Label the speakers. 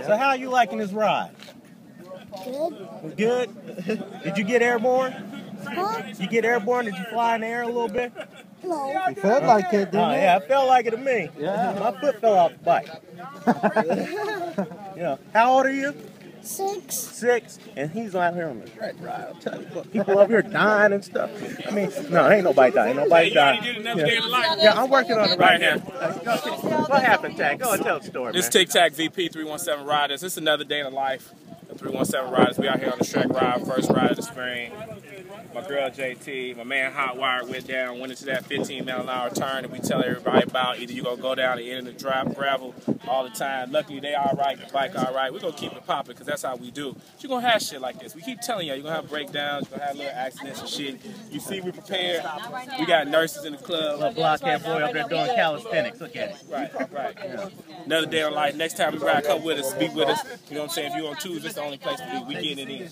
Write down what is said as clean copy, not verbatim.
Speaker 1: So how are you liking this ride?
Speaker 2: Good.
Speaker 1: Good? Did you get airborne?
Speaker 2: Huh?
Speaker 1: You get airborne? Did you fly in the air a little bit?
Speaker 2: No.
Speaker 3: It felt like it, didn't
Speaker 1: Oh,
Speaker 3: it?
Speaker 1: yeah, it felt like it to me.
Speaker 3: Yeah.
Speaker 1: My foot fell off the bike. How old are you?
Speaker 2: 6.
Speaker 1: 6, and he's out here on the track ride. I'll tell you what, people up here dying and stuff. I mean, no, ain't nobody dying. Ain't nobody dying. Yeah, I'm working on it right now. What happened, Tag? Go and tell the story,
Speaker 4: This
Speaker 1: man.
Speaker 4: Tic Tac VP 317 Riders. This is another day in the life of 317 Riders. We out here on the track ride, first ride of the spring. My girl JT, my man Hotwire went into that 15-mile-an-hour turn that we tell everybody about. Either you're going to go down the end of the drop gravel all the time. Luckily, they all right, the bike all right. We're going to keep it popping because that's how we do. But you're going to have shit like this. We keep telling you, you're going to have breakdowns, you're going to have little accidents and shit. You see we prepared. We got nurses in the club.
Speaker 1: Little blockhead boy up there doing calisthenics. Look at it.
Speaker 4: Right. Yeah. Another day on life. Next time we ride, come with us, be with us. You know what I'm saying? If you're on Tuesday, it's the only place to be. We getting it in.